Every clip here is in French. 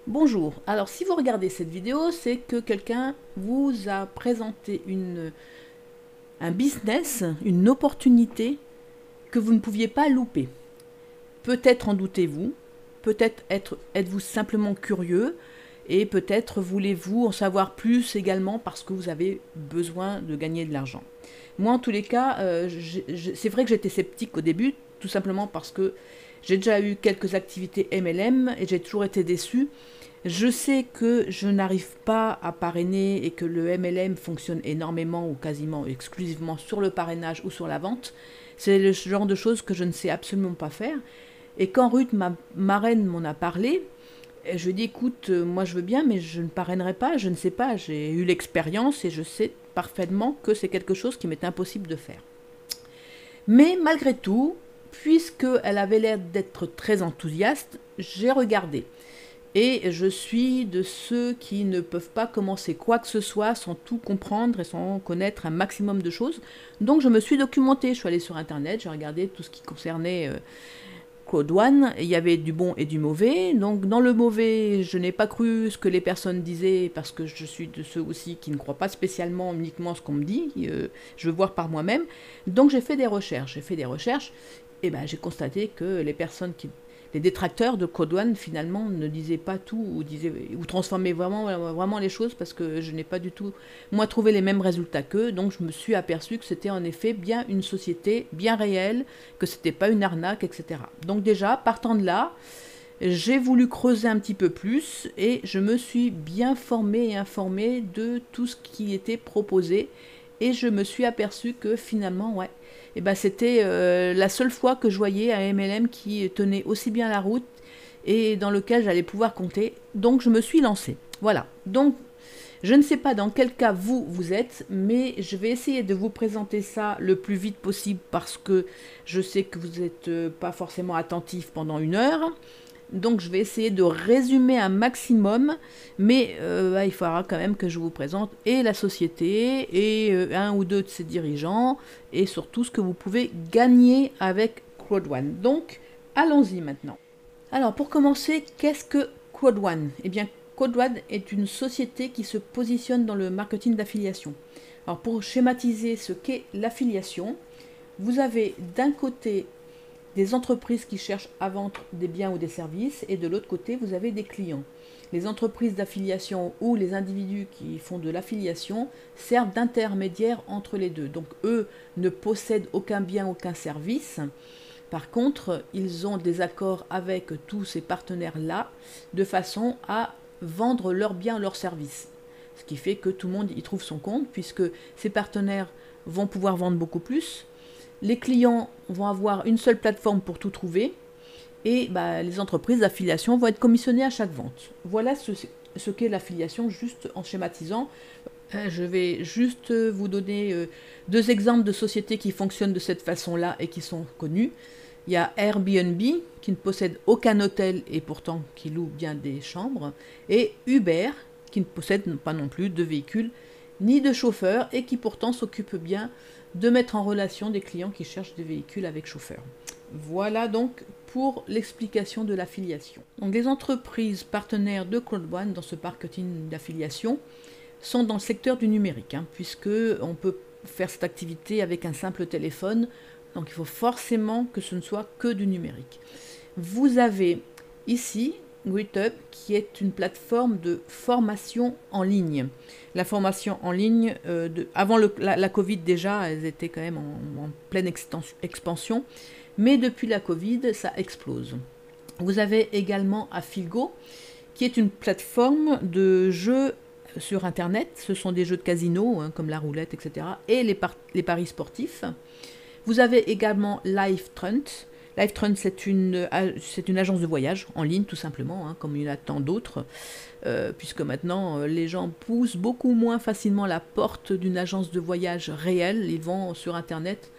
Bonjour, alors si vous regardez cette vidéo, c'est que quelqu'un vous a présenté un business, une opportunité que vous ne pouviez pas louper. Peut-être en doutez-vous, peut-être êtes-vous simplement curieux, et peut-être voulez-vous en savoir plus également parce que vous avez besoin de gagner de l'argent. Moi en tous les cas, c'est vrai que j'étais sceptique au début, tout simplement parce que j'ai déjà eu quelques activités MLM et j'ai toujours été déçue. Je sais que je n'arrive pas à parrainer et que le MLM fonctionne énormément ou quasiment exclusivement sur le parrainage ou sur la vente. C'est le genre de choses que je ne sais absolument pas faire. Et quand Ruth, ma marraine, m'en a parlé, je lui ai dit, écoute, moi je veux bien, mais je ne parrainerai pas, je ne sais pas, j'ai eu l'expérience et je sais parfaitement que c'est quelque chose qui m'est impossible de faire. Mais malgré tout, puisqu'elle avait l'air d'être très enthousiaste, j'ai regardé. Et je suis de ceux qui ne peuvent pas commencer quoi que ce soit sans tout comprendre et sans connaître un maximum de choses. Donc je me suis documentée, je suis allée sur internet, j'ai regardé tout ce qui concernait Claude One. Il y avait du bon et du mauvais. Donc dans le mauvais, je n'ai pas cru ce que les personnes disaient parce que je suis de ceux aussi qui ne croient pas spécialement uniquement ce qu'on me dit. Je veux voir par moi-même. Donc j'ai fait des recherches. Et ben, j'ai constaté que les détracteurs de Code One, finalement, ne disaient pas tout ou transformaient vraiment les choses parce que je n'ai pas du tout, moi, trouvé les mêmes résultats qu'eux. Donc, je me suis aperçu que c'était en effet bien une société bien réelle, que c'était pas une arnaque, etc. Donc, déjà, partant de là, j'ai voulu creuser un petit peu plus et je me suis bien formée et informée de tout ce qui était proposé. Et je me suis aperçu que finalement, ouais, et ben c'était la seule fois que je voyais un MLM qui tenait aussi bien la route et dans lequel j'allais pouvoir compter. Donc je me suis lancée. Voilà. Donc je ne sais pas dans quel cas vous êtes, mais je vais essayer de vous présenter ça le plus vite possible parce que je sais que vous n'êtes pas forcément attentif pendant 1 heure. Donc je vais essayer de résumer un maximum, mais il faudra quand même que je vous présente et la société, et un ou deux de ses dirigeants, et surtout ce que vous pouvez gagner avec Claude One. Donc allons-y maintenant. Alors pour commencer, qu'est-ce que Claude One ? Eh bien Claude One est une société qui se positionne dans le marketing d'affiliation. Alors pour schématiser ce qu'est l'affiliation, vous avez d'un côté des entreprises qui cherchent à vendre des biens ou des services, et de l'autre côté, vous avez des clients. Les entreprises d'affiliation ou les individus qui font de l'affiliation servent d'intermédiaires entre les deux. Donc eux ne possèdent aucun bien, aucun service. Par contre, ils ont des accords avec tous ces partenaires-là de façon à vendre leurs biens, leurs services. Ce qui fait que tout le monde y trouve son compte, puisque ces partenaires vont pouvoir vendre beaucoup plus. Les clients vont avoir une seule plateforme pour tout trouver et les entreprises d'affiliation vont être commissionnées à chaque vente. Voilà ce qu'est l'affiliation, juste en schématisant. Je vais juste vous donner 2 exemples de sociétés qui fonctionnent de cette façon-là et qui sont connues. Il y a Airbnb qui ne possède aucun hôtel et pourtant qui loue bien des chambres, et Uber qui ne possède pas non plus de véhicules ni de chauffeurs et qui pourtant s'occupe bien de mettre en relation des clients qui cherchent des véhicules avec chauffeur. Voilà donc pour l'explication de l'affiliation. Donc les entreprises partenaires de Claude One dans ce marketing d'affiliation sont dans le secteur du numérique, puisque on peut faire cette activité avec un simple téléphone, donc il faut forcément que ce ne soit que du numérique. Vous avez ici GreetUp, qui est une plateforme de formation en ligne. La formation en ligne, avant la Covid déjà, elles étaient quand même en pleine expansion, mais depuis la Covid, ça explose. Vous avez également Affilgo, qui est une plateforme de jeux sur Internet. Ce sont des jeux de casino, comme la roulette, etc., et les paris sportifs. Vous avez également LiveTrent. LiveTrent, c'est une agence de voyage en ligne, tout simplement, comme il y en a tant d'autres, puisque maintenant, les gens poussent beaucoup moins facilement la porte d'une agence de voyage réelle. Ils vont sur Internet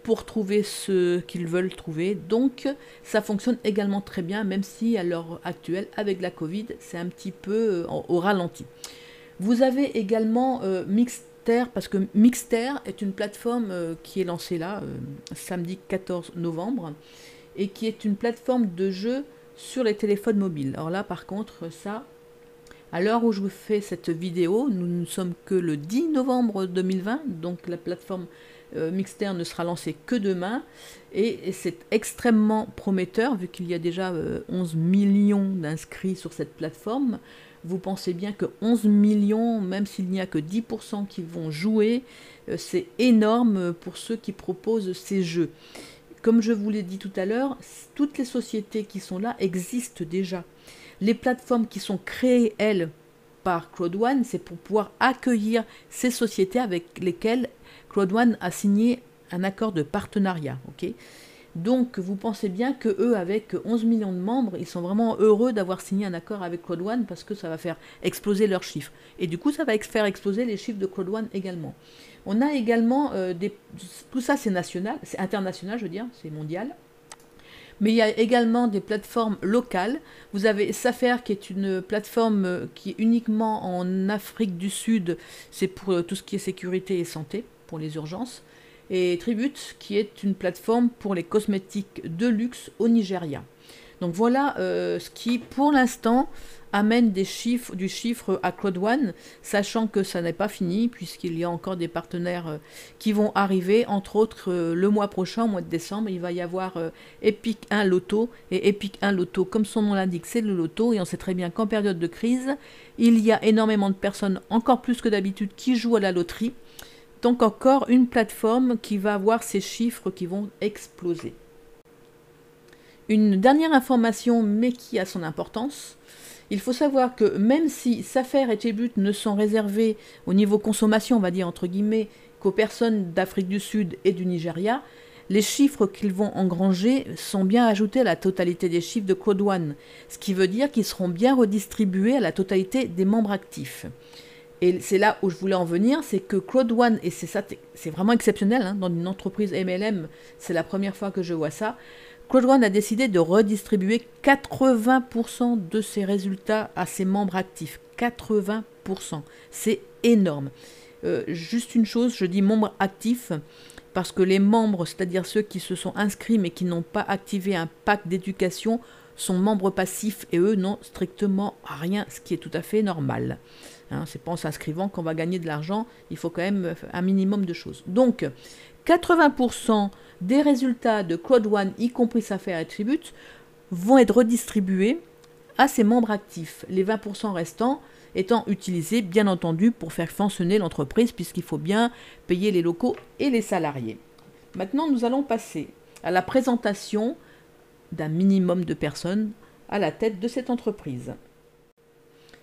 pour trouver ce qu'ils veulent trouver. Donc ça fonctionne également très bien, même si à l'heure actuelle, avec la Covid, c'est un petit peu au ralenti. Vous avez également Mixter, parce que Mixter est une plateforme qui est lancée là, samedi 14 novembre, et qui est une plateforme de jeu sur les téléphones mobiles. Alors là, par contre, ça, à l'heure où je vous fais cette vidéo, nous ne sommes que le 10 novembre 2020, donc la plateforme Mixter ne sera lancée que demain, et c'est extrêmement prometteur, vu qu'il y a déjà 11 millions d'inscrits sur cette plateforme. Vous pensez bien que 11 millions, même s'il n'y a que 10% qui vont jouer, c'est énorme pour ceux qui proposent ces jeux. Comme je vous l'ai dit tout à l'heure, toutes les sociétés qui sont là existent déjà. Les plateformes qui sont créées, elles, par Crowd1, c'est pour pouvoir accueillir ces sociétés avec lesquelles Crowd1 a signé un accord de partenariat. Okay, donc vous pensez bien que eux, avec 11 millions de membres, ils sont vraiment heureux d'avoir signé un accord avec Crowd1 parce que ça va faire exploser leurs chiffres. Et du coup, ça va faire exploser les chiffres de Crowd1 également. On a également tout ça, c'est national, c'est international, je veux dire, c'est mondial. Mais il y a également des plateformes locales. Vous avez Safer, qui est une plateforme qui est uniquement en Afrique du Sud. C'est pour tout ce qui est sécurité et santé, pour les urgences. Et Tribute, qui est une plateforme pour les cosmétiques de luxe au Nigeria. Donc voilà ce qui, pour l'instant, amène du chiffre à Crowd1, sachant que ça n'est pas fini, puisqu'il y a encore des partenaires qui vont arriver, entre autres le mois prochain, au mois de décembre, il va y avoir Epic 1 Loto, et Epic 1 Loto, comme son nom l'indique, c'est le loto, et on sait très bien qu'en période de crise, il y a énormément de personnes, encore plus que d'habitude, qui jouent à la loterie, donc encore une plateforme qui va avoir ces chiffres qui vont exploser. Une dernière information, mais qui a son importance. Il faut savoir que même si Safer et Tribute ne sont réservés au niveau consommation, on va dire entre guillemets, qu'aux personnes d'Afrique du Sud et du Nigeria, les chiffres qu'ils vont engranger sont bien ajoutés à la totalité des chiffres de Crowd1, ce qui veut dire qu'ils seront bien redistribués à la totalité des membres actifs. Et c'est là où je voulais en venir, c'est que Crowd1, et c'est vraiment exceptionnel, hein, dans une entreprise MLM, c'est la première fois que je vois ça, Crowd1 a décidé de redistribuer 80% de ses résultats à ses membres actifs. 80%. C'est énorme. Juste une chose, je dis membres actifs, parce que les membres, c'est-à-dire ceux qui se sont inscrits mais qui n'ont pas activé un pack d'éducation, sont membres passifs et eux n'ont strictement rien, ce qui est tout à fait normal. Hein, c'est pas en s'inscrivant qu'on va gagner de l'argent, il faut quand même un minimum de choses. Donc, 80% des résultats de Crowd1, y compris Safer et Tribute, vont être redistribués à ses membres actifs. Les 20% restants étant utilisés, bien entendu, pour faire fonctionner l'entreprise, puisqu'il faut bien payer les locaux et les salariés. Maintenant, nous allons passer à la présentation d'un minimum de personnes à la tête de cette entreprise.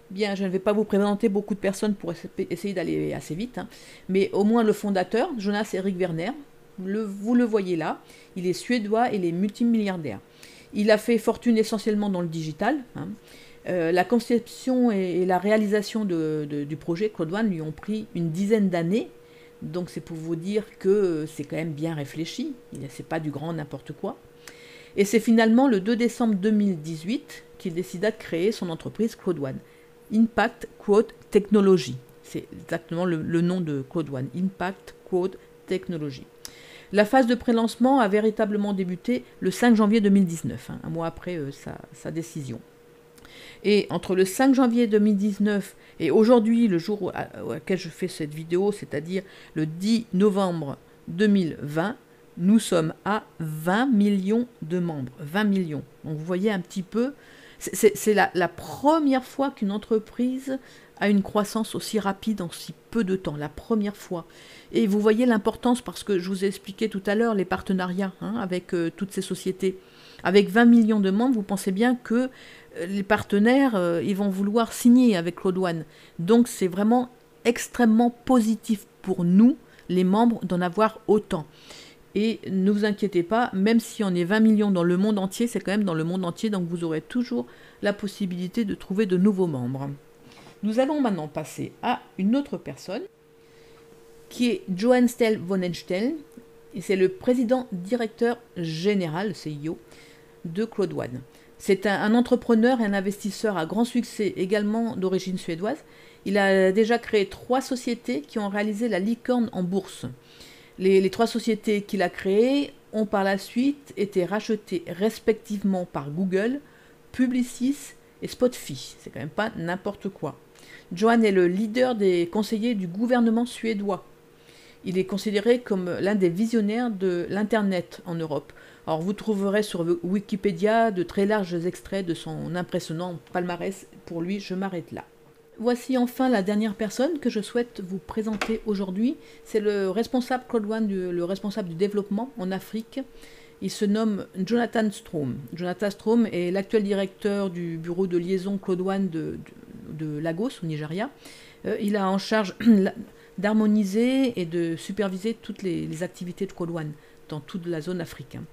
Bien, je ne vais pas vous présenter beaucoup de personnes pour essayer d'aller assez vite, hein, mais au moins le fondateur, Jonas Erik Werner, vous le voyez là, il est suédois et il est multimilliardaire. Il a fait fortune essentiellement dans le digital. Hein. La conception et la réalisation du projet Crowd1 lui ont pris une dizaine d'années, donc c'est pour vous dire que c'est quand même bien réfléchi, c'est pas du grand n'importe quoi. Et c'est finalement le 2 décembre 2018 qu'il décida de créer son entreprise Crowd1. Impact Crowd Technology. C'est exactement le nom de Crowd1. Impact Crowd Technology. La phase de prélancement a véritablement débuté le 5 janvier 2019, hein, un mois après sa décision. Et entre le 5 janvier 2019 et aujourd'hui, le jour auquel je fais cette vidéo, c'est-à-dire le 10 novembre 2020, nous sommes à 20 millions de membres. 20 millions. Donc vous voyez un petit peu, c'est la première fois qu'une entreprise a une croissance aussi rapide en si peu de temps. La première fois. Et vous voyez l'importance, parce que je vous ai expliqué tout à l'heure les partenariats avec toutes ces sociétés. Avec 20 millions de membres, vous pensez bien que les partenaires, ils vont vouloir signer avec Crowd1. Donc c'est vraiment extrêmement positif pour nous, les membres, d'en avoir autant. Et ne vous inquiétez pas, même si on est 20 millions dans le monde entier, c'est quand même dans le monde entier, donc vous aurez toujours la possibilité de trouver de nouveaux membres. Nous allons maintenant passer à une autre personne, qui est Johan Stel Vonenstein. et c'est le président directeur général, CEO, de Claude One. C'est un entrepreneur et un investisseur à grand succès, également d'origine suédoise. Il a déjà créé 3 sociétés qui ont réalisé la licorne en bourse. Les 3 sociétés qu'il a créées ont par la suite été rachetées respectivement par Google, Publicis et Spotify. C'est quand même pas n'importe quoi. Johan est le leader des conseillers du gouvernement suédois. Il est considéré comme l'un des visionnaires de l'Internet en Europe. Alors vous trouverez sur Wikipédia de très larges extraits de son impressionnant palmarès. Pour lui, je m'arrête là. Voici enfin la dernière personne que je souhaite vous présenter aujourd'hui. C'est le responsable Claude One, le responsable du développement en Afrique. Il se nomme Jonathan Strom. Jonathan Strom est l'actuel directeur du bureau de liaison Claude One de Lagos, au Nigeria. Il a en charge d'harmoniser et de superviser toutes les activités de Claude One dans toute la zone africaine.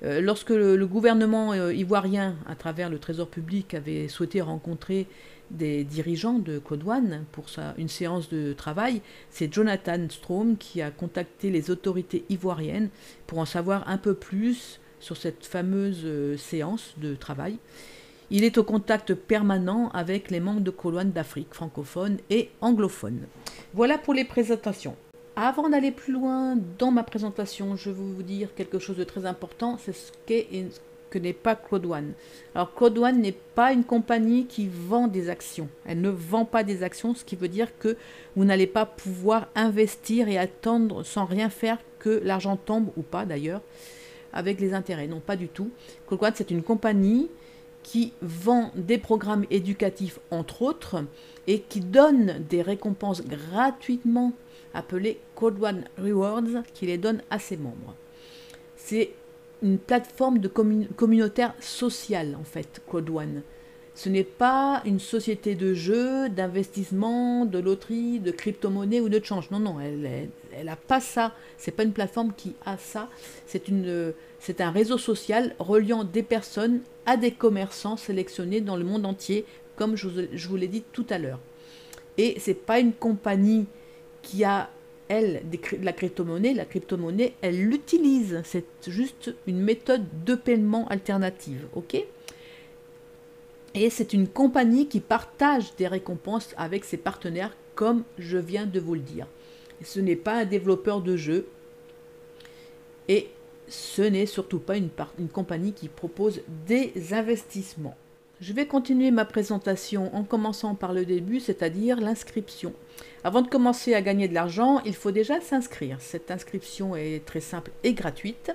Lorsque le gouvernement ivoirien, à travers le Trésor public, avait souhaité rencontrer des dirigeants de Claude One pour une séance de travail, c'est Jonathan Strom qui a contacté les autorités ivoiriennes pour en savoir un peu plus sur cette fameuse séance de travail. Il est au contact permanent avec les membres de Claude One d'Afrique francophone et anglophone. Voilà pour les présentations. Avant d'aller plus loin dans ma présentation, je vais vous dire quelque chose de très important, c'est ce qu'est et ce que n'est pas Claude One. Alors Claude One n'est pas une compagnie qui vend des actions. Elle ne vend pas des actions, ce qui veut dire que vous n'allez pas pouvoir investir et attendre sans rien faire que l'argent tombe, ou pas d'ailleurs, avec les intérêts. Non, pas du tout. Claude One, c'est une compagnie qui vend des programmes éducatifs, entre autres, et qui donne des récompenses gratuitement appelées Claude One Rewards, qui les donne à ses membres. C'est une plateforme de communautaire sociale, en fait, Claude One. Ce n'est pas une société de jeux, d'investissement, de loterie, de crypto-monnaie ou de change. Non, non, elle n'a pas ça. C'est pas une plateforme qui a ça. C'est un réseau social reliant des personnes à des commerçants sélectionnés dans le monde entier, comme je vous l'ai dit tout à l'heure. Et c'est pas une compagnie qui a, elle, de la crypto-monnaie. La crypto-monnaie, elle l'utilise. C'est juste une méthode de paiement alternative. Ok ? Et c'est une compagnie qui partage des récompenses avec ses partenaires, comme je viens de vous le dire. Ce n'est pas un développeur de jeux. Et ce n'est surtout pas une compagnie qui propose des investissements. Je vais continuer ma présentation en commençant par le début, c'est-à-dire l'inscription. Avant de commencer à gagner de l'argent, il faut déjà s'inscrire. Cette inscription est très simple et gratuite.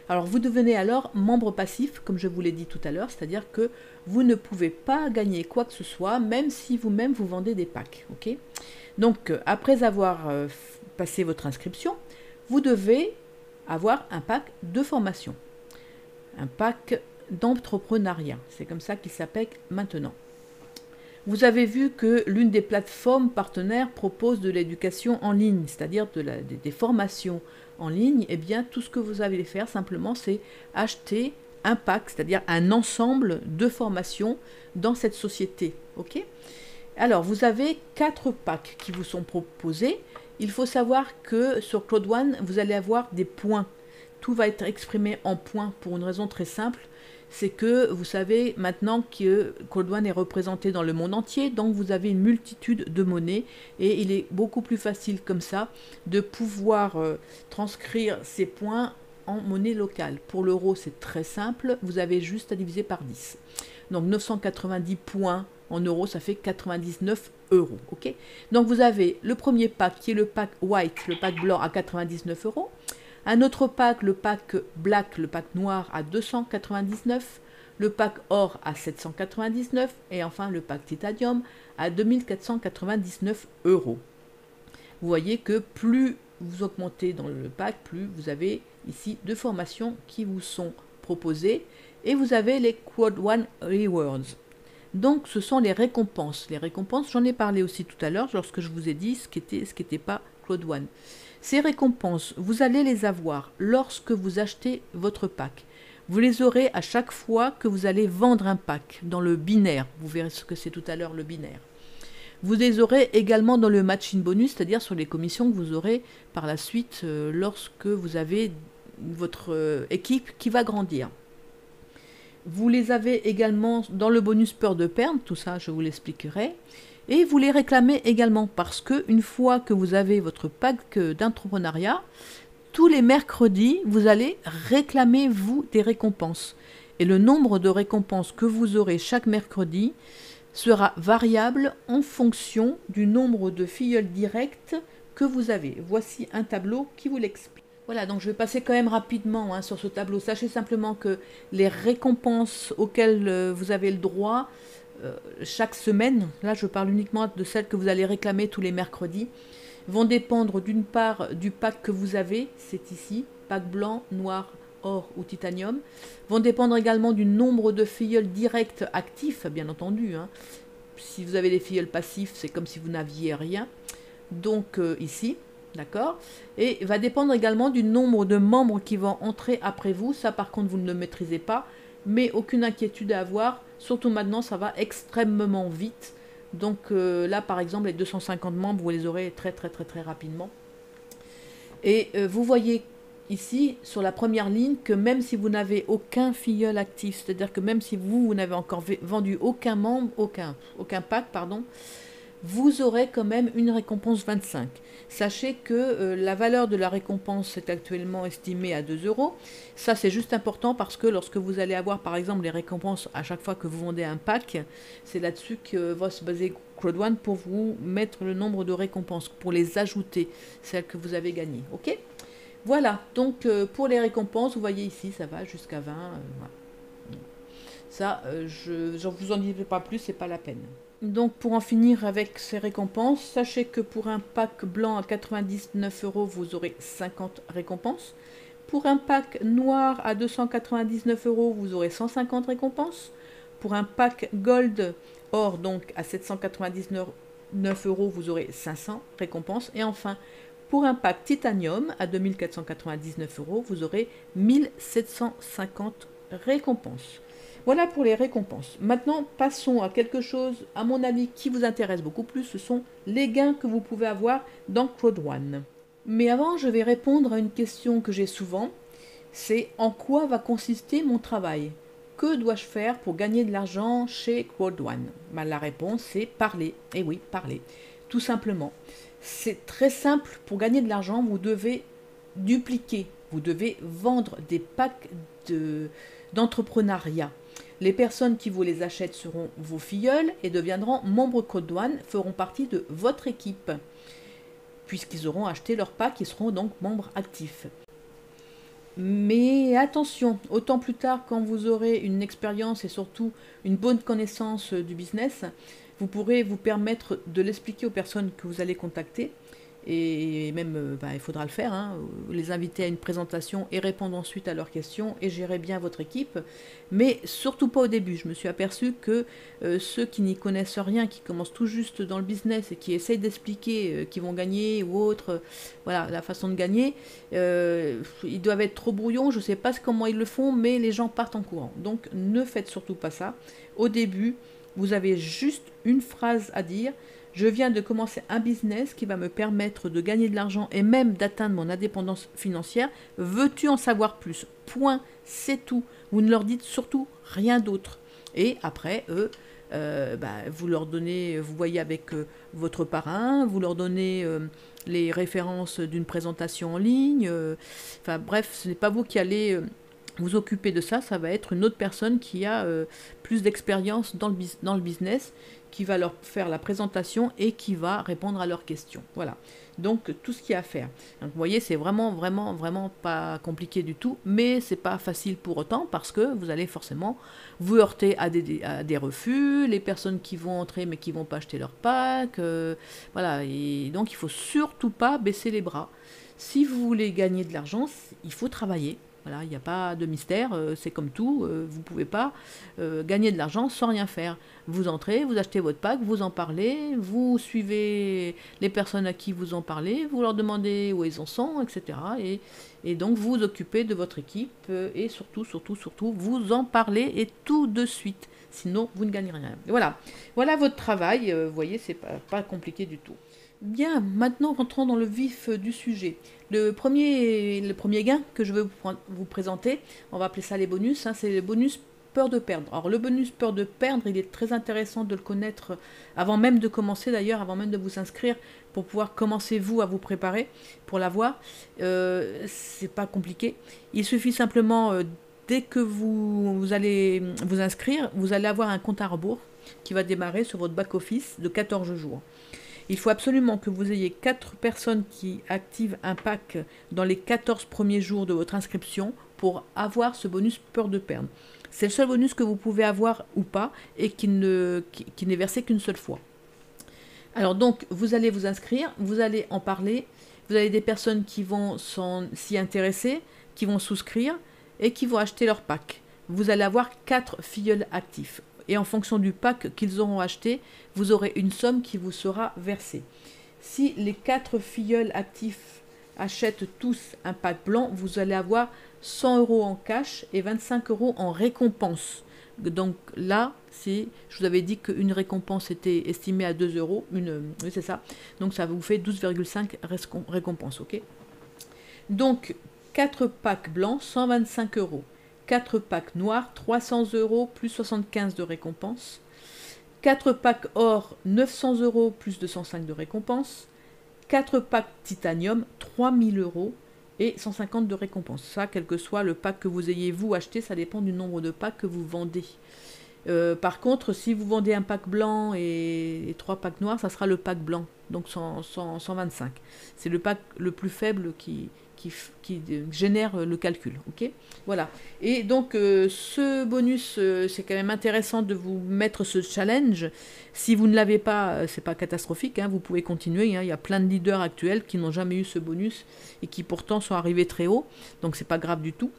Alors vous devenez alors membre passif, comme je vous l'ai dit tout à l'heure, c'est-à-dire que vous ne pouvez pas gagner quoi que ce soit, même si vous-même vous vendez des packs. Okay ? Donc après avoir passé votre inscription, vous devez avoir un pack de formation, un pack d'entrepreneuriat, c'est comme ça qu'il s'appelle maintenant. Vous avez vu que l'une des plateformes partenaires propose de l'éducation en ligne, c'est-à-dire des formations en ligne. Eh bien, tout ce que vous avez à faire simplement, c'est acheter un pack, c'est-à-dire un ensemble de formations dans cette société. Ok ? Alors, vous avez 4 packs qui vous sont proposés. Il faut savoir que sur Claude One, vous allez avoir des points. Tout va être exprimé en points pour une raison très simple. C'est que vous savez maintenant que Claude One est représenté dans le monde entier, donc vous avez une multitude de monnaies et il est beaucoup plus facile comme ça de pouvoir transcrire ces points en monnaie locale. Pour l'euro, c'est très simple, vous avez juste à diviser par 10. Donc 990 points en euros, ça fait 99 euros. Okay, donc vous avez le premier pack qui est le pack white, le pack blanc à 99 euros. Un autre pack, le pack black, le pack noir à 299, le pack or à 799 et enfin le pack titanium à 2499 euros. Vous voyez que plus vous augmentez dans le pack, plus vous avez ici 2 formations qui vous sont proposées et vous avez les Claude One Rewards. Donc ce sont les récompenses. Les récompenses, j'en ai parlé aussi tout à l'heure lorsque je vous ai dit ce qui était pas Claude One. Ces récompenses, vous allez les avoir lorsque vous achetez votre pack. Vous les aurez à chaque fois que vous allez vendre un pack dans le binaire. Vous verrez ce que c'est tout à l'heure, le binaire. Vous les aurez également dans le matching bonus, c'est-à-dire sur les commissions que vous aurez par la suite lorsque vous avez votre équipe qui va grandir. Vous les avez également dans le bonus peur de perdre, tout ça je vous l'expliquerai. Et vous les réclamez également parce que une fois que vous avez votre pack d'entrepreneuriat, tous les mercredis, vous allez réclamer vous des récompenses. Et le nombre de récompenses que vous aurez chaque mercredi sera variable en fonction du nombre de filleuls directs que vous avez. Voici un tableau qui vous l'explique. Voilà, donc je vais passer quand même rapidement sur ce tableau. Sachez simplement que les récompenses auxquelles vous avez le droit chaque semaine, là je parle uniquement de celles que vous allez réclamer tous les mercredis, vont dépendre d'une part du pack que vous avez, c'est ici, pack blanc, noir, or ou titanium, vont dépendre également du nombre de filleuls directs actifs, bien entendu. Si vous avez des filleuls passifs, c'est comme si vous n'aviez rien. Donc ici, d'accord. Et va dépendre également du nombre de membres qui vont entrer après vous. Ça, par contre, vous ne le maîtrisez pas, mais aucune inquiétude à avoir. Surtout maintenant, ça va extrêmement vite. Donc là, par exemple, les 250 membres, vous les aurez très rapidement. Et vous voyez ici, sur la première ligne, que même si vous n'avez aucun filleul actif, c'est-à-dire que même si vous n'avez encore vendu aucun membre, aucun pack, pardon, vous aurez quand même une récompense 25. Sachez que la valeur de la récompense est actuellement estimée à 2 €. Ça, c'est juste important parce que lorsque vous allez avoir, par exemple, les récompenses à chaque fois que vous vendez un pack, c'est là-dessus que va se baser Crowd1 pour vous mettre le nombre de récompenses, pour les ajouter, celles que vous avez gagnées. Ok ? Voilà, donc pour les récompenses, vous voyez ici, ça va jusqu'à 20. Voilà. Ça, je ne vous en dis pas plus, c'est pas la peine. Donc pour en finir avec ces récompenses, sachez que pour un pack blanc à 99 €, vous aurez 50 récompenses. Pour un pack noir à 299 €, vous aurez 150 récompenses. Pour un pack gold or, donc à 799 €, vous aurez 500 récompenses. Et enfin, pour un pack titanium à 2499 €, vous aurez 1750 récompenses. Voilà pour les récompenses. Maintenant, passons à quelque chose, à mon avis, qui vous intéresse beaucoup plus. Ce sont les gains que vous pouvez avoir dans Crowd1. Mais avant, je vais répondre à une question que j'ai souvent. C'est en quoi va consister mon travail? Que dois-je faire pour gagner de l'argent chez Crowd1? La réponse, c'est parler. Et oui, parler. Tout simplement. C'est très simple. Pour gagner de l'argent, vous devez dupliquer. Vous devez vendre des packs d'entrepreneuriat. Les personnes qui vous les achètent seront vos filleuls et deviendront membres Crowd1, feront partie de votre équipe. Puisqu'ils auront acheté leur pack, ils seront donc membres actifs. Mais attention, autant plus tard, quand vous aurez une expérience et surtout une bonne connaissance du business, vous pourrez vous permettre de l'expliquer aux personnes que vous allez contacter. Et même, il faudra le faire, les inviter à une présentation et répondre ensuite à leurs questions et gérer bien votre équipe. Mais surtout pas au début. Je me suis aperçue que ceux qui n'y connaissent rien, qui commencent tout juste dans le business et qui essayent d'expliquer qu'ils vont gagner ou autre, voilà, la façon de gagner, ils doivent être trop brouillons. Je ne sais pas comment ils le font, mais les gens partent en courant. Donc ne faites surtout pas ça. Au début, vous avez juste une phrase à dire. Je viens de commencer un business qui va me permettre de gagner de l'argent et même d'atteindre mon indépendance financière. Veux-tu en savoir plus? Point, c'est tout. Vous ne leur dites surtout rien d'autre. Et après, eux, vous leur donnez, vous voyez avec votre parrain, vous leur donnez les références d'une présentation en ligne. Bref, ce n'est pas vous qui allez vous occuper de ça, ça va être une autre personne qui a plus d'expérience dans le business, qui va leur faire la présentation et qui va répondre à leurs questions. Voilà, donc tout ce qu'il y a à faire. Donc, vous voyez, c'est vraiment pas compliqué du tout, mais c'est pas facile pour autant parce que vous allez forcément vous heurter à des refus, les personnes qui vont entrer mais qui vont pas acheter leur pack, voilà, et donc il faut surtout pas baisser les bras. Si vous voulez gagner de l'argent, il faut travailler. Voilà, il n'y a pas de mystère, c'est comme tout, vous ne pouvez pas gagner de l'argent sans rien faire. Vous entrez, vous achetez votre pack, vous en parlez, vous suivez les personnes à qui vous en parlez, vous leur demandez où ils en sont, etc. Et donc vous vous occupez de votre équipe et surtout, vous en parlez et tout de suite. Sinon, vous ne gagnez rien. Voilà, voilà votre travail, vous voyez, c'est pas compliqué du tout. Bien, maintenant rentrons dans le vif du sujet. Le premier gain que je veux vous présenter, on va appeler ça les bonus, hein, c'est le bonus peur de perdre. Alors le bonus peur de perdre, il est très intéressant de le connaître avant même de commencer d'ailleurs, avant même de vous inscrire, pour pouvoir commencer vous à vous préparer pour l'avoir. C'est pas compliqué. Il suffit simplement, dès que vous allez vous inscrire, vous allez avoir un compte à rebours qui va démarrer sur votre back-office de 14 jours. Il faut absolument que vous ayez 4 personnes qui activent un pack dans les 14 premiers jours de votre inscription pour avoir ce bonus peur de perdre. C'est le seul bonus que vous pouvez avoir ou pas et qui n'est versé qu'une seule fois. Alors donc, vous allez vous inscrire, vous allez en parler, vous avez des personnes qui vont s'y intéresser, qui vont souscrire et qui vont acheter leur pack. Vous allez avoir 4 filleuls actifs. Et en fonction du pack qu'ils auront acheté, vous aurez une somme qui vous sera versée. Si les 4 filleuls actifs achètent tous un pack blanc, vous allez avoir 100 € en cash et 25 € en récompense. Donc là, je vous avais dit qu'une récompense était estimée à 2 €. Oui, c'est ça. Donc ça vous fait 12,5 récompenses. Ok. Donc 4 packs blancs, 125 €. 4 packs noirs, 300 € plus 75 de récompense. 4 packs or, 900 € plus 205 de récompense. 4 packs titanium, 3000 € et 150 de récompense. Ça, quel que soit le pack que vous ayez vous acheté, ça dépend du nombre de packs que vous vendez. Par contre, si vous vendez un pack blanc et 3 packs noirs, ça sera le pack blanc, donc 125. C'est le pack le plus faible qui génère le calcul, ok. Voilà. Et donc ce bonus, c'est quand même intéressant de vous mettre ce challenge. Si vous ne l'avez pas, c'est pas catastrophique, hein, vous pouvez continuer, hein. Il y a plein de leaders actuels qui n'ont jamais eu ce bonus et qui pourtant sont arrivés très haut, donc c'est pas grave du tout.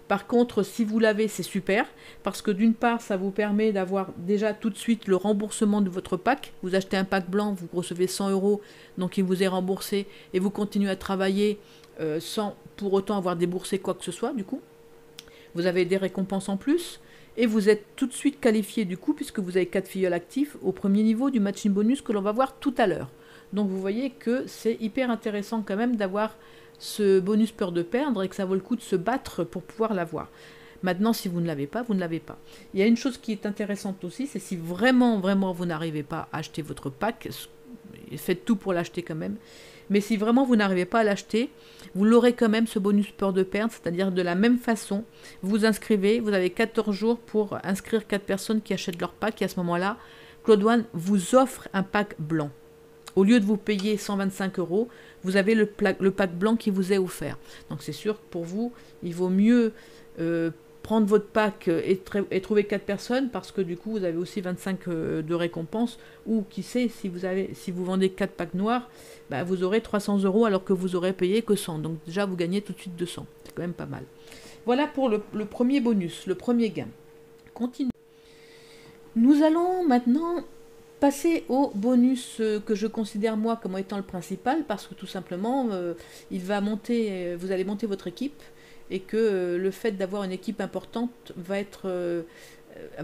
Par contre, si vous l'avez, c'est super, parce que d'une part, ça vous permet d'avoir déjà tout de suite le remboursement de votre pack. Vous achetez un pack blanc, vous recevez 100 €, donc il vous est remboursé, et vous continuez à travailler sans pour autant avoir déboursé quoi que ce soit, du coup. Vous avez des récompenses en plus, et vous êtes tout de suite qualifié, du coup, puisque vous avez 4 filleuls actifs au premier niveau du matching bonus que l'on va voir tout à l'heure. Donc vous voyez que c'est hyper intéressant quand même d'avoir ce bonus peur de perdre et que ça vaut le coup de se battre pour pouvoir l'avoir. Maintenant, si vous ne l'avez pas, vous ne l'avez pas. Il y a une chose qui est intéressante aussi, c'est si vraiment vous n'arrivez pas à acheter votre pack, faites tout pour l'acheter quand même, mais si vraiment vous n'arrivez pas à l'acheter, vous l'aurez quand même ce bonus peur de perdre, c'est-à-dire de la même façon, vous inscrivez, vous avez 14 jours pour inscrire 4 personnes qui achètent leur pack, et à ce moment-là, Claude One vous offre un pack blanc. Au lieu de vous payer 125 €, vous avez le pack blanc qui vous est offert. Donc c'est sûr que pour vous, il vaut mieux prendre votre pack et trouver 4 personnes, parce que du coup, vous avez aussi 25 de récompense, ou qui sait, si vous vendez 4 packs noirs, bah, vous aurez 300 € alors que vous aurez payé que 100. Donc déjà, vous gagnez tout de suite 200. C'est quand même pas mal. Voilà pour le premier bonus, le premier gain. Continue. Nous allons maintenant passer au bonus que je considère moi comme étant le principal, parce que tout simplement, vous allez monter votre équipe, et que le fait d'avoir une équipe importante va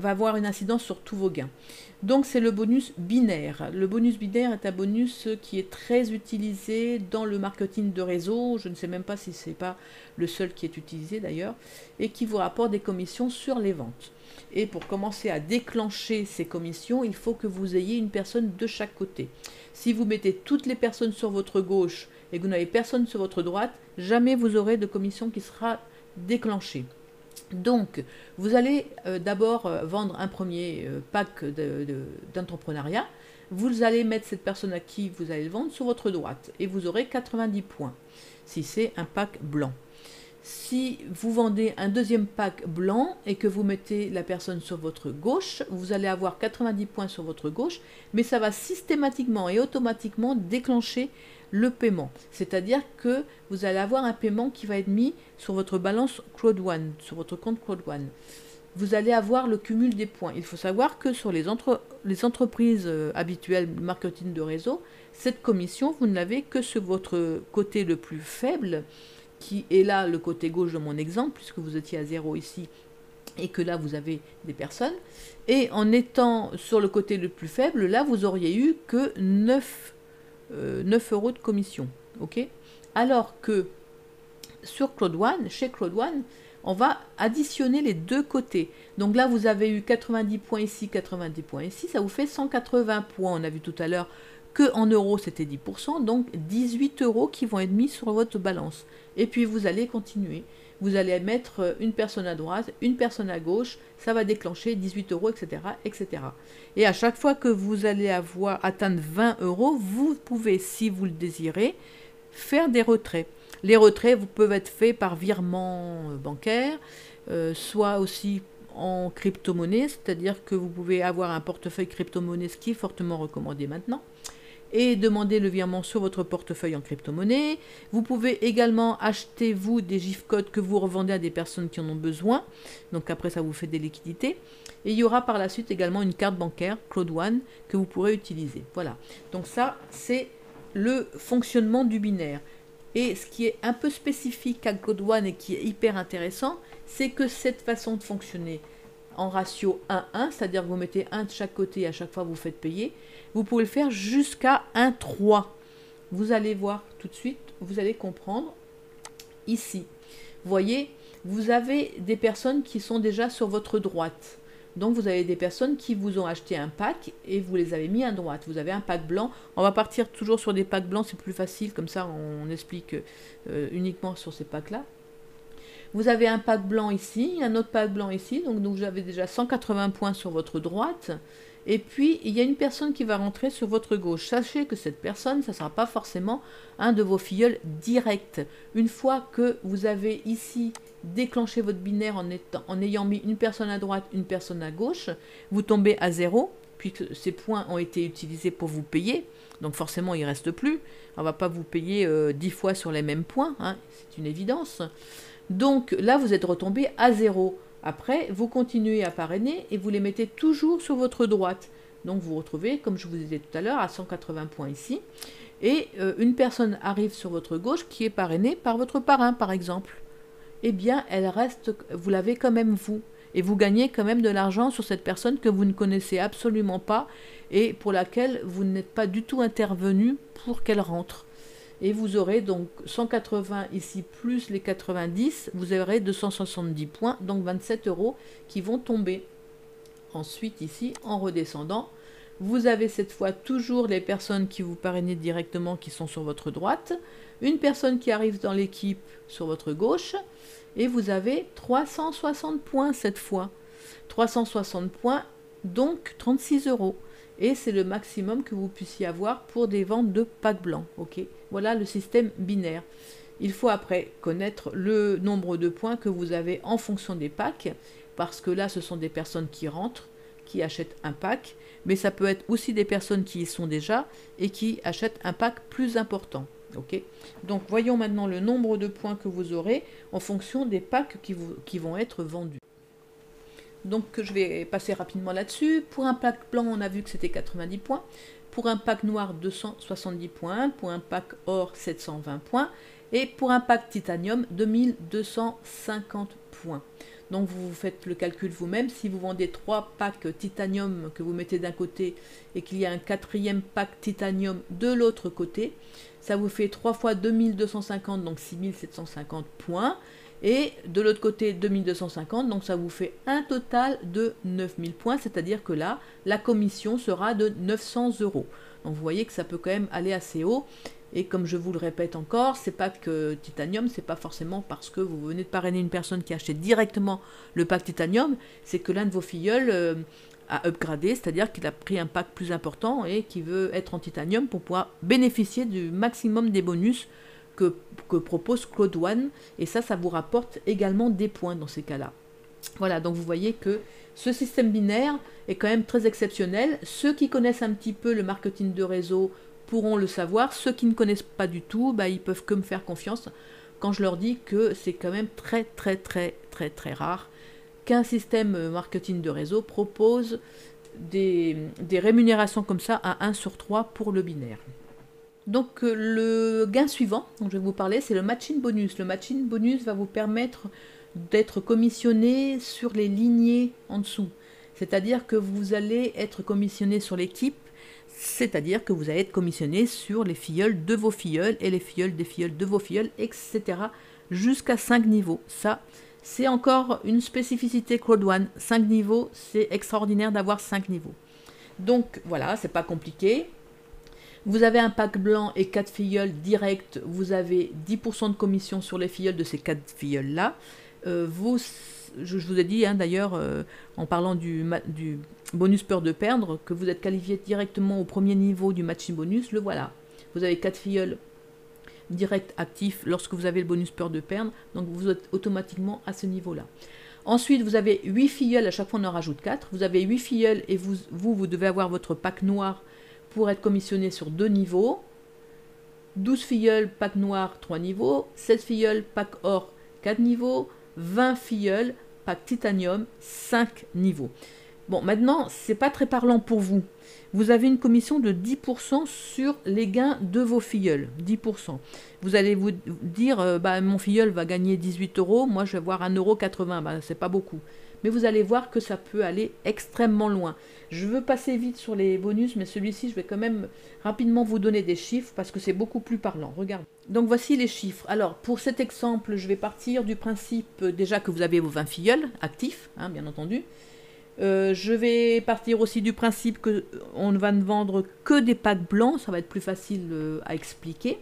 avoir une incidence sur tous vos gains. Donc c'est le bonus binaire. Le bonus binaire est un bonus qui est très utilisé dans le marketing de réseau. Je ne sais même pas si ce n'est pas le seul qui est utilisé d'ailleurs, et qui vous rapporte des commissions sur les ventes. Et pour commencer à déclencher ces commissions, il faut que vous ayez une personne de chaque côté. Si vous mettez toutes les personnes sur votre gauche et que vous n'avez personne sur votre droite, jamais vous aurez de commission qui sera déclenchée. Donc, vous allez d'abord vendre un premier pack d'entrepreneuriat. Vous allez mettre cette personne à qui vous allez le vendre sur votre droite, et vous aurez 90 points, si c'est un pack blanc. Si vous vendez un deuxième pack blanc et que vous mettez la personne sur votre gauche, vous allez avoir 90 points sur votre gauche, mais ça va systématiquement et automatiquement déclencher le paiement. C'est-à-dire que vous allez avoir un paiement qui va être mis sur votre balance Crowd One, sur votre compte Crowd One. Vous allez avoir le cumul des points. Il faut savoir que sur les entreprises habituelles marketing de réseau, cette commission, vous ne l'avez que sur votre côté le plus faible, qui est là le côté gauche de mon exemple, puisque vous étiez à 0 ici, et que là vous avez des personnes. Et en étant sur le côté le plus faible, là vous auriez eu que 9 euros de commission. Okay, alors que sur Crowd One, chez Crowd One, on va additionner les deux côtés. Donc là, vous avez eu 90 points ici, 90 points ici, ça vous fait 180 points. On a vu tout à l'heure que en euros, c'était 10%, donc 18 euros qui vont être mis sur votre balance. Et puis, vous allez continuer. Vous allez mettre une personne à droite, une personne à gauche, ça va déclencher 18 euros, etc., etc. Et à chaque fois que vous allez atteindre 20 euros, vous pouvez, si vous le désirez, faire des retraits. Les retraits peuvent être faits par virement bancaire, soit aussi en crypto-monnaie, c'est-à-dire que vous pouvez avoir un portefeuille crypto-monnaie, ce qui est fortement recommandé maintenant, et demander le virement sur votre portefeuille en crypto-monnaie. Vous pouvez également acheter, vous, des GIF-codes que vous revendez à des personnes qui en ont besoin, donc après ça vous fait des liquidités. Et il y aura par la suite également une carte bancaire, Crowd One, que vous pourrez utiliser. Voilà, donc ça, c'est le fonctionnement du binaire. Et ce qui est un peu spécifique à Crowd One et qui est hyper intéressant, c'est que cette façon de fonctionner en ratio 1-1, c'est-à-dire que vous mettez un de chaque côté et à chaque fois vous faites payer, vous pouvez le faire jusqu'à 1-3. Vous allez voir tout de suite, vous allez comprendre ici. Vous voyez, vous avez des personnes qui sont déjà sur votre droite. Donc vous avez des personnes qui vous ont acheté un pack et vous les avez mis à droite. Vous avez un pack blanc. On va partir toujours sur des packs blancs, c'est plus facile, comme ça on explique uniquement sur ces packs-là. Vous avez un pack blanc ici, un autre pack blanc ici, donc vous avez déjà 180 points sur votre droite. Et puis, il y a une personne qui va rentrer sur votre gauche. Sachez que cette personne, ça ne sera pas forcément un de vos filleuls directs. Une fois que vous avez ici déclenché votre binaire en ayant mis une personne à droite, une personne à gauche, vous tombez à 0, puisque ces points ont été utilisés pour vous payer. Donc forcément, il ne reste plus. On ne va pas vous payer 10 fois sur les mêmes points, hein, c'est une évidence. Donc là, vous êtes retombé à 0. Après, vous continuez à parrainer et vous les mettez toujours sur votre droite. Donc vous vous retrouvez, comme je vous disais tout à l'heure, à 180 points ici. Et une personne arrive sur votre gauche qui est parrainée par votre parrain, par exemple. Eh bien, elle reste, vous l'avez quand même vous. Et vous gagnez quand même de l'argent sur cette personne que vous ne connaissez absolument pas et pour laquelle vous n'êtes pas du tout intervenu pour qu'elle rentre. Et vous aurez donc 180 ici plus les 90, vous aurez 270 points, donc 27 euros qui vont tomber. Ensuite ici, en redescendant, vous avez cette fois toujours les personnes qui vous parrainent directement qui sont sur votre droite, une personne qui arrive dans l'équipe sur votre gauche, et vous avez 360 points cette fois. 360 points, donc 36 euros. Et c'est le maximum que vous puissiez avoir pour des ventes de packs blancs. Okay, voilà le système binaire. Il faut après connaître le nombre de points que vous avez en fonction des packs, parce que là, ce sont des personnes qui rentrent, qui achètent un pack, mais ça peut être aussi des personnes qui y sont déjà et qui achètent un pack plus important. Okay, donc, voyons maintenant le nombre de points que vous aurez en fonction des packs qui vont être vendus. Donc je vais passer rapidement là-dessus. Pour un pack blanc, on a vu que c'était 90 points. Pour un pack noir, 270 points. Pour un pack or, 720 points. Et pour un pack titanium, 2250 points. Donc vous faites le calcul vous-même. Si vous vendez 3 packs titanium que vous mettez d'un côté et qu'il y a un 4e pack titanium de l'autre côté, ça vous fait 3 fois 2250, donc 6750 points. Et de l'autre côté, 2250, donc ça vous fait un total de 9000 points, c'est-à-dire que là, la commission sera de 900 euros. Donc vous voyez que ça peut quand même aller assez haut. Et comme je vous le répète encore, c'est pas que Titanium, c'est pas forcément parce que vous venez de parrainer une personne qui achète directement le pack Titanium, c'est que l'un de vos filleuls a upgradé, c'est-à-dire qu'il a pris un pack plus important et qui veut être en Titanium pour pouvoir bénéficier du maximum des bonus que, que propose Claude One, et ça vous rapporte également des points dans ces cas-là. Voilà, donc vous voyez que ce système binaire est quand même très exceptionnel. Ceux qui connaissent un petit peu le marketing de réseau pourront le savoir. Ceux qui ne connaissent pas du tout, bah, ils peuvent que me faire confiance quand je leur dis que c'est quand même très rare qu'un système marketing de réseau propose des rémunérations comme ça à 1 sur 3 pour le binaire. Donc le gain suivant dont je vais vous parler, c'est le matching bonus. Le matching bonus va vous permettre d'être commissionné sur les lignées en dessous. C'est-à-dire que vous allez être commissionné sur l'équipe, c'est-à-dire que vous allez être commissionné sur les filleuls de vos filleuls et les filleuls des filleuls de vos filleuls, etc. jusqu'à 5 niveaux. Ça, c'est encore une spécificité Claude One. 5 niveaux, c'est extraordinaire d'avoir 5 niveaux. Donc voilà, c'est pas compliqué. Vous avez un pack blanc et 4 filleuls direct, vous avez 10% de commission sur les filleuls de ces 4 filleuls-là. Je vous ai dit d'ailleurs, en parlant du bonus peur de perdre, que vous êtes qualifié directement au premier niveau du matching bonus, le voilà. Vous avez 4 filleuls direct actifs lorsque vous avez le bonus peur de perdre, donc vous êtes automatiquement à ce niveau-là. Ensuite, vous avez 8 filleuls, à chaque fois on en rajoute 4. Vous avez 8 filleuls et vous devez avoir votre pack noir pour être commissionné sur 2 niveaux. 12 filleuls, pack noir, 3 niveaux. 7 filleuls, pack or, 4 niveaux. 20 filleuls, pack titanium, 5 niveaux. Bon, maintenant, c'est pas très parlant pour vous. Vous avez une commission de 10% sur les gains de vos filleuls. 10%. Vous allez vous dire, mon filleul va gagner 18 €, moi je vais avoir 1,80 €. C'est pas beaucoup. Mais vous allez voir que ça peut aller extrêmement loin. Je veux passer vite sur les bonus, mais celui-ci, je vais quand même rapidement vous donner des chiffres parce que c'est beaucoup plus parlant. Regardez. Donc voici les chiffres. Alors, pour cet exemple, je vais partir du principe déjà que vous avez vos 20 filleuls actifs, bien entendu. Je vais partir aussi du principe qu'on ne va ne vendre que des packs blancs, ça va être plus facile à expliquer.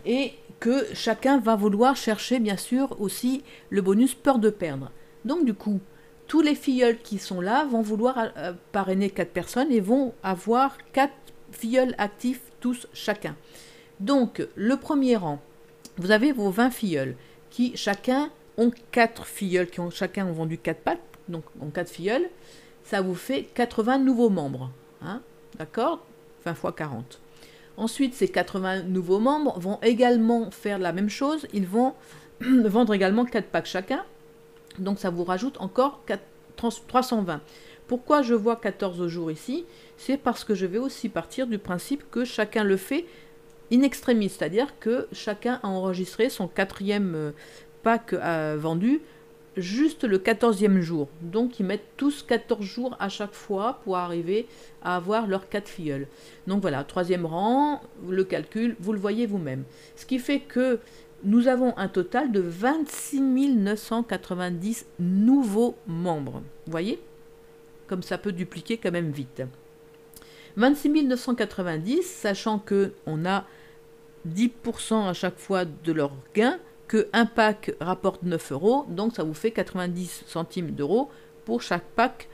Et que chacun va vouloir chercher, bien sûr, aussi le bonus peur de perdre. Donc du coup, tous les filleuls qui sont là vont vouloir parrainer 4 personnes et vont avoir 4 filleuls actifs, tous chacun. Donc, le premier rang, vous avez vos 20 filleuls qui chacun ont 4 filleuls, qui ont chacun ont vendu 4 packs, donc ont 4 filleuls. Ça vous fait 80 nouveaux membres. D'accord? 20 fois 40. Ensuite, ces 80 nouveaux membres vont également faire la même chose. Ils vont vendre également 4 packs chacun. Donc ça vous rajoute encore 320. Pourquoi je vois 14 jours ici? C'est parce que je vais aussi partir du principe que chacun le fait in extremis, c'est-à-dire que chacun a enregistré son 4e pack vendu juste le 14e jour. Donc ils mettent tous 14 jours à chaque fois pour arriver à avoir leurs 4 filleuls. Donc voilà, 3e rang, le calcul, vous le voyez vous-même. Ce qui fait que nous avons un total de 26 990 nouveaux membres. Vous voyez? Comme ça peut dupliquer quand même vite. 26 990, sachant qu'on a 10% à chaque fois de leur gain, qu'un pack rapporte 9 €, donc ça vous fait 90 centimes d'euros pour chaque pack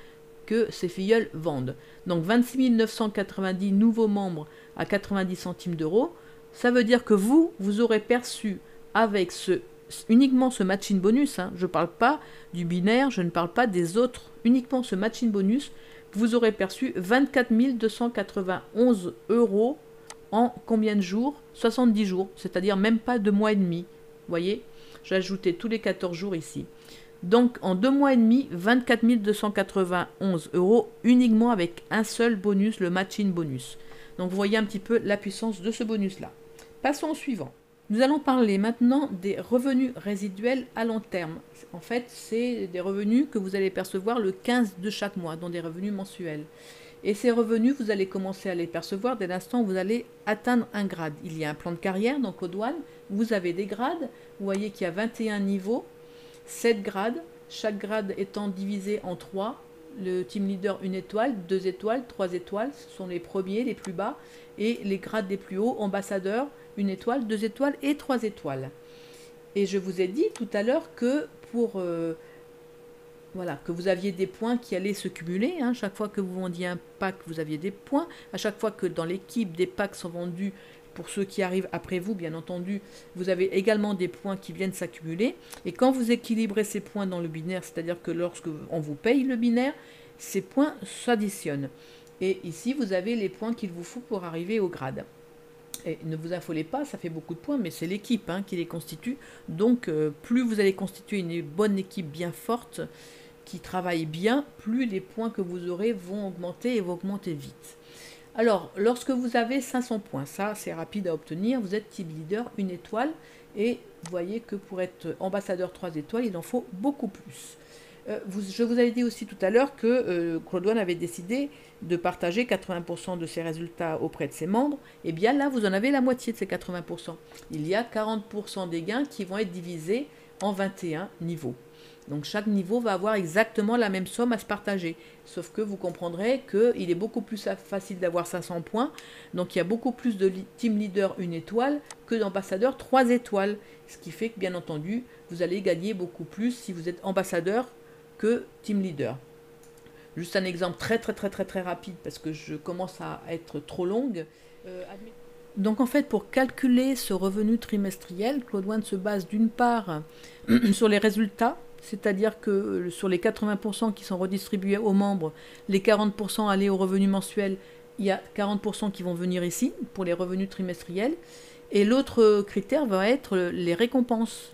que ces filleuls vendent. Donc 26 990 nouveaux membres à 90 centimes d'euros, ça veut dire que vous aurez perçu avec uniquement ce matching bonus, je ne parle pas du binaire, je ne parle pas des autres, uniquement ce matching bonus, vous aurez perçu 24 291 € en combien de jours? 70 jours, c'est-à-dire même pas 2 mois et demi. Vous voyez, j'ai ajouté tous les 14 jours ici. Donc en 2 mois et demi, 24 291 € uniquement avec un seul bonus, le matching bonus. Donc vous voyez un petit peu la puissance de ce bonus-là. Passons au suivant. Nous allons parler maintenant des revenus résiduels à long terme. En fait, c'est des revenus que vous allez percevoir le 15 de chaque mois, dont des revenus mensuels. Et ces revenus, vous allez commencer à les percevoir dès l'instant où vous allez atteindre un grade. Il y a un plan de carrière, donc aux douanes, vous avez des grades. Vous voyez qu'il y a 21 niveaux, 7 grades, chaque grade étant divisé en 3. Le team leader, 1 étoile, 2 étoiles, 3 étoiles, ce sont les premiers, les plus bas. Et les grades les plus hauts, ambassadeur, 1 étoile, 2 étoiles et 3 étoiles. Et je vous ai dit tout à l'heure que pour que vous aviez des points qui allaient se cumuler. Chaque fois que vous vendiez un pack, vous aviez des points. À chaque fois que dans l'équipe des packs sont vendus, pour ceux qui arrivent après vous, bien entendu, vous avez également des points qui viennent s'accumuler. Et quand vous équilibrez ces points dans le binaire, c'est-à-dire que lorsque on vous paye le binaire, ces points s'additionnent. Et ici, vous avez les points qu'il vous faut pour arriver au grade. Et ne vous affolez pas, ça fait beaucoup de points, mais c'est l'équipe qui les constitue. Donc, plus vous allez constituer une bonne équipe bien forte, qui travaille bien, plus les points que vous aurez vont augmenter et vont augmenter vite. Alors, lorsque vous avez 500 points, ça c'est rapide à obtenir, vous êtes team leader 1 étoile, et vous voyez que pour être ambassadeur 3 étoiles, il en faut beaucoup plus. Je vous avais dit aussi tout à l'heure que Claude One avait décidé de partager 80% de ses résultats auprès de ses membres. Et bien là, vous en avez la moitié de ces 80%. Il y a 40% des gains qui vont être divisés en 21 niveaux. Donc chaque niveau va avoir exactement la même somme à se partager. Sauf que vous comprendrez qu'il est beaucoup plus facile d'avoir 500 points. Donc il y a beaucoup plus de team leader 1 étoile que d'ambassadeur 3 étoiles. Ce qui fait que bien entendu, vous allez gagner beaucoup plus si vous êtes ambassadeur que team leader. Juste un exemple très rapide parce que je commence à être trop longue. Donc en fait, pour calculer ce revenu trimestriel, Claude One se base d'une part sur les résultats, c'est-à-dire que sur les 80% qui sont redistribués aux membres, les 40% allés au revenu mensuel, il y a 40% qui vont venir ici pour les revenus trimestriels. Et l'autre critère va être les récompenses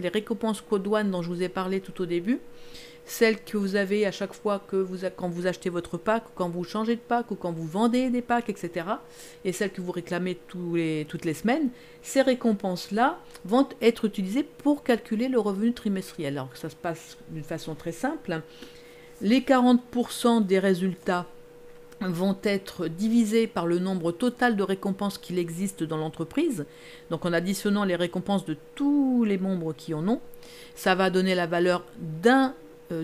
Claude One dont je vous ai parlé tout au début. Celles que vous avez à chaque fois quand vous achetez votre pack, quand vous changez de pack ou quand vous vendez des packs, etc. Et celles que vous réclamez toutes les semaines, ces récompenses-là vont être utilisées pour calculer le revenu trimestriel. Alors que ça se passe d'une façon très simple. Les 40% des résultats vont être divisés par le nombre total de récompenses qu'il existe dans l'entreprise. Donc en additionnant les récompenses de tous les membres qui en ont, ça va donner la valeur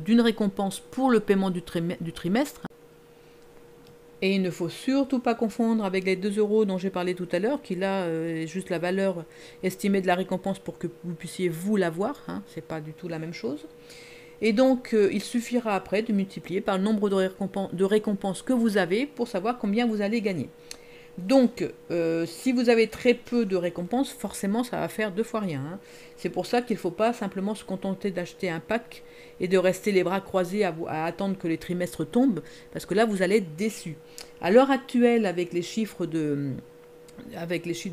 d'une récompense pour le paiement du trimestre. Et il ne faut surtout pas confondre avec les 2 € dont j'ai parlé tout à l'heure, qui là est juste la valeur estimée de la récompense pour que vous puissiez vous l'avoir. C'est pas du tout la même chose. Et donc il suffira après de multiplier par le nombre de récompenses que vous avez pour savoir combien vous allez gagner. Donc, si vous avez très peu de récompenses, forcément, ça va faire 2 fois rien. C'est pour ça qu'il ne faut pas simplement se contenter d'acheter un pack et de rester les bras croisés à attendre que les trimestres tombent, parce que là, vous allez être déçus. À l'heure actuelle, avec les chiffres de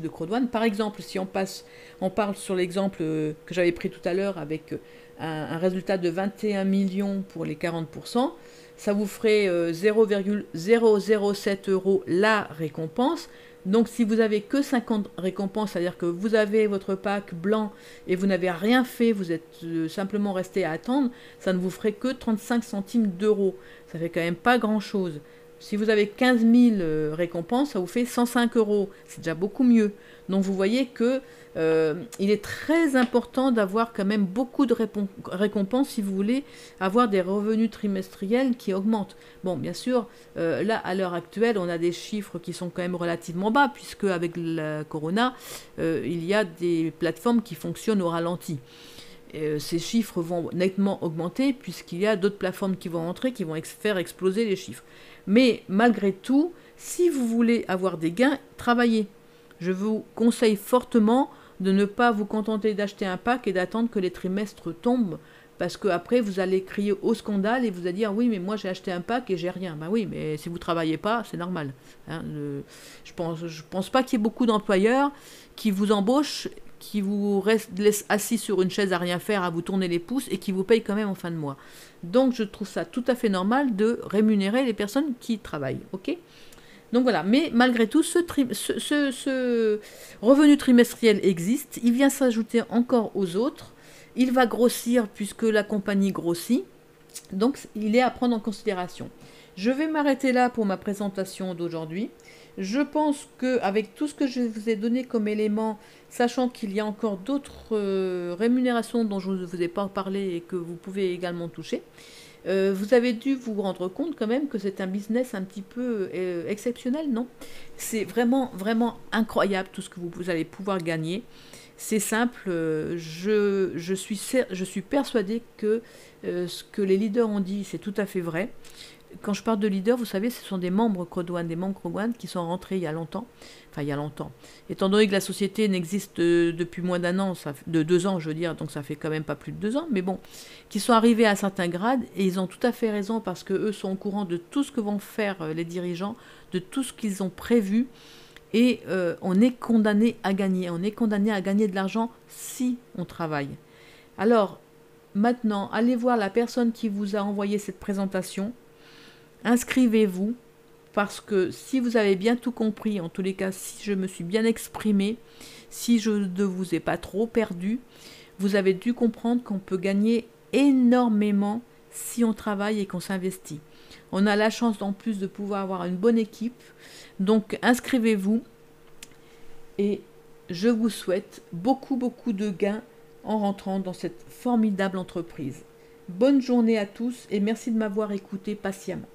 Claude One, par exemple, si on parle sur l'exemple que j'avais pris tout à l'heure avec un résultat de 21 millions pour les 40%, ça vous ferait 0,007 € la récompense. Donc si vous avez que 50 récompenses, c'est-à-dire que vous avez votre pack blanc et vous n'avez rien fait, vous êtes simplement resté à attendre, ça ne vous ferait que 35 centimes d'euros. Ça fait quand même pas grand-chose. Si vous avez 15 000 récompenses, ça vous fait 105 €. C'est déjà beaucoup mieux. Donc vous voyez que il est très important d'avoir quand même beaucoup de récompenses si vous voulez avoir des revenus trimestriels qui augmentent. Bon, bien sûr, là, à l'heure actuelle, on a des chiffres qui sont quand même relativement bas, puisque avec la Corona, il y a des plateformes qui fonctionnent au ralenti. Ces chiffres vont nettement augmenter, puisqu'il y a d'autres plateformes qui vont entrer, qui vont faire exploser les chiffres. Mais malgré tout, si vous voulez avoir des gains, travaillez. Je vous conseille fortement de ne pas vous contenter d'acheter un pack et d'attendre que les trimestres tombent, parce qu'après vous allez crier au scandale et vous allez dire oui mais moi j'ai acheté un pack et j'ai rien. Ben oui, mais si vous ne travaillez pas, c'est normal. Je pense pas qu'il y ait beaucoup d'employeurs qui vous embauchent, qui vous laissent assis sur une chaise à rien faire, à vous tourner les pouces et qui vous payent quand même en fin de mois. Donc je trouve ça tout à fait normal de rémunérer les personnes qui travaillent, ok ? Donc voilà, mais malgré tout, ce revenu trimestriel existe, il vient s'ajouter encore aux autres, il va grossir puisque la compagnie grossit, donc il est à prendre en considération. Je vais m'arrêter là pour ma présentation d'aujourd'hui. Je pense qu'avec tout ce que je vous ai donné comme élément, sachant qu'il y a encore d'autres rémunérations dont je ne vous ai pas parlé et que vous pouvez également toucher, vous avez dû vous rendre compte quand même que c'est un business un petit peu exceptionnel, non? C'est vraiment, vraiment incroyable tout ce que vous allez pouvoir gagner. C'est simple, je suis persuadée que ce que les leaders ont dit, c'est tout à fait vrai. Quand je parle de leaders, vous savez, ce sont des membres Crodouane, des membres Crodouane qui sont rentrés il y a longtemps. Enfin, il y a longtemps. Étant donné que la société n'existe depuis moins d'un an, de 2 ans, je veux dire, donc ça fait quand même pas plus de 2 ans, mais bon, qui sont arrivés à un certain grade, et ils ont tout à fait raison parce qu'eux sont au courant de tout ce que vont faire les dirigeants, de tout ce qu'ils ont prévu, et on est condamné à gagner. On est condamné à gagner de l'argent si on travaille. Alors, maintenant, allez voir la personne qui vous a envoyé cette présentation. Inscrivez-vous, parce que si vous avez bien tout compris, en tous les cas, si je me suis bien exprimée, si je ne vous ai pas trop perdu, vous avez dû comprendre qu'on peut gagner énormément si on travaille et qu'on s'investit. On a la chance en plus de pouvoir avoir une bonne équipe. Donc inscrivez-vous et je vous souhaite beaucoup de gains en rentrant dans cette formidable entreprise. Bonne journée à tous et merci de m'avoir écouté patiemment.